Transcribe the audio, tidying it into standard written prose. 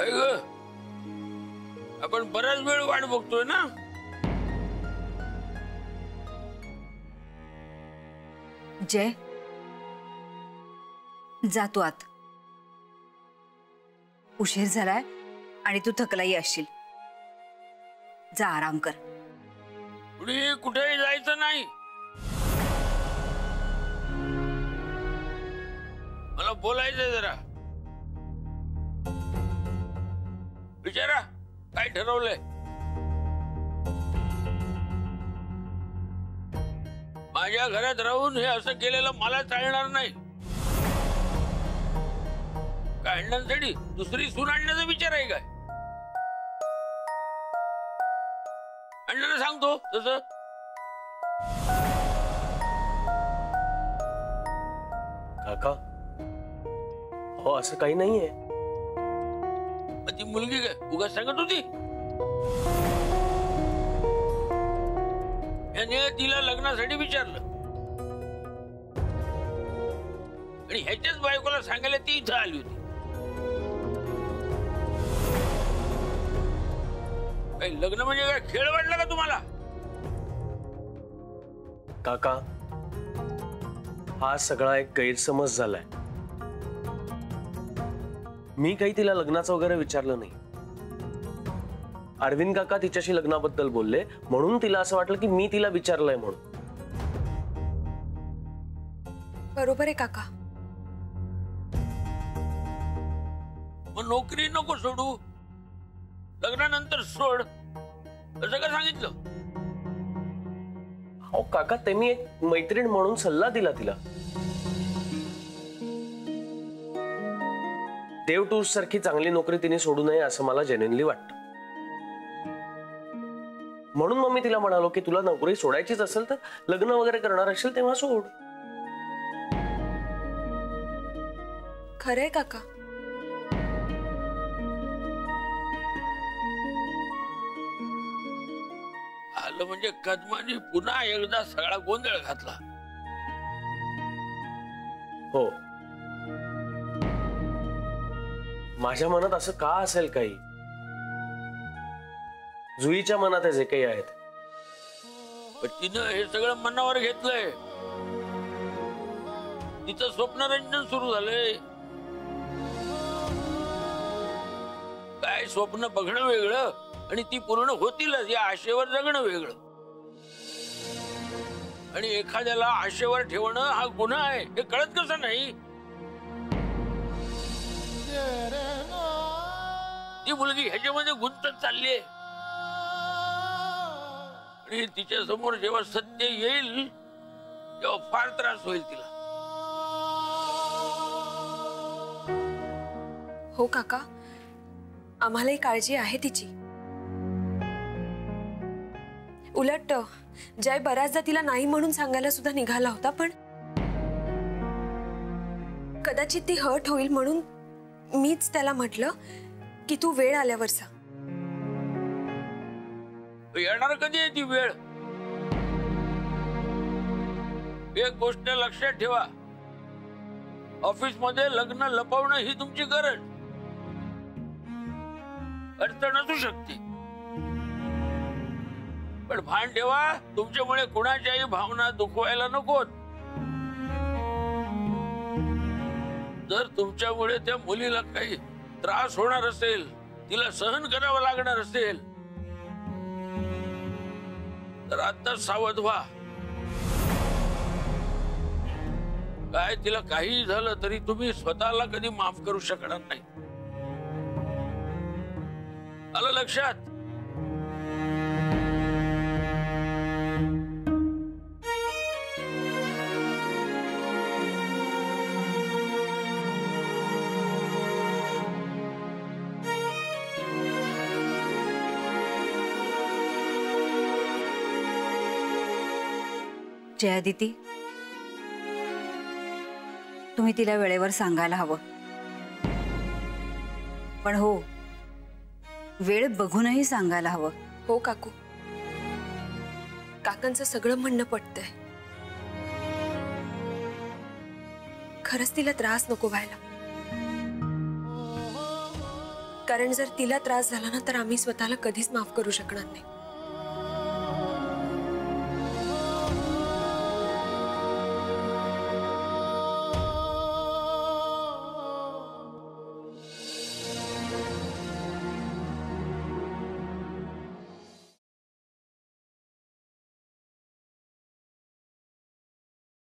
काय ग, आपण बराच वेळ वाट बघतोय ना. जय, जा तू आत. उशीर झालाय आणि तू थकलाही असशील. जा आराम कर. पुढे कुठेही जायचं नाही. मला बोलायचंय जरा. विचारा काय ठरवलंय. माझ्या घरात राहून हे असं केलेलं मला चालणार नाही. काय अण्णांसाठी दुसरी सून आणण्याचा विचार आहे काय? अण्णांना सांगतो तसं. काका, हो असं काही नाहीये. ती मुलगी काय उगाच सांगत होती? याने तिला लग्नासाठी विचारलं आणि ह्याच्याच बायकोला सांगायला ती इथं आली होती. काही लग्न म्हणजे काय खेळ वाटला का तुम्हाला? काका, हा सगळा एक गैरसमज झालाय. मी काही तिला लग्नाचं वगैरे विचारलं नाही. अरविंद काका तिच्याशी लग्नाबद्दल बोलले म्हणून तिला असं वाटलं की मी तिला विचारलंय म्हणून. बरोबर आहे काका. मग नोकरी नको सोडू, लग्नानंतर सोड असं का सांगितलं? हो काका, ते मी एक मैत्रीण म्हणून सल्ला दिला तिला. देव टूर्स सारखी चांगली नोकरी तिने सोडू नये असं मला जेन्युइनली वाटतं. म्हणून मग मी तिला म्हणालो की तुला नोकरी सोडायचीच असेल तर लग्न वगैरे करणार असेल तेव्हा सोड. खरंय काका. आलं म्हणजे कदमाने पुन्हा एकदा सगळा गोंधळ घातला. हो, माझ्या मनात असं का असेल काही. जुईच्या मनात जे काही आहेत. पण तिनं हे सगळं मनावर घेतलंय. तिचं स्वप्नरंजन सुरू झालंय. काय स्वप्न बघणं वेगळं आणि ती पूर्ण होतीलच या आशेवर जगणं वेगळं. आणि एखाद्याला आशेवर ठेवणं हा गुन्हा आहे हे कळत कसं नाही? ती मुलगी ह्याच्यामध्ये गुंतत चाललीये आणि तिच्या समोर जेव्हा सत्य येईल तेव्हा फार त्रास होईल तिला. हो काका, आम्हालाही काळजी आहे तिची. उलट जय बऱ्याचदा तिला नाही म्हणून सांगायला सुद्धा निघाला होता, पण कदाचित ती हर्ट होईल म्हणून मीच त्याला म्हटलं की तू वेळ आल्यावर सांग. येणार कधी आहे ती वेळ? एक गोष्ट लक्षात ठेवा, ऑफिस मध्ये लग्न लपवणं ही तुमची गरज अडचण असू शकते. पण भान ठेवा, तुमच्यामुळे कुणाच्याही भावना दुखवायला नकोत. जर तुमच्यामुळे त्या मुलीला काही त्रास होणार असेल, तिला सहन करावं लागणार असेल तर आता सावध व्हा. काय तिला काही झालं तरी तुम्ही स्वतःला कधी माफ करू शकणार नाही. आलं लक्षात? जयादिती, तुम्ही तिला वेळेवर सांगायला हवं. पण हो, वेळ बघूनही सांगायला हवं. हो काकू, काकांचं सगळं म्हणणं पटतंय. खरंच तिला त्रास नको व्हायला. कारण जर तिला त्रास झाला ना तर आम्ही स्वतःला कधीच माफ करू शकणार नाही.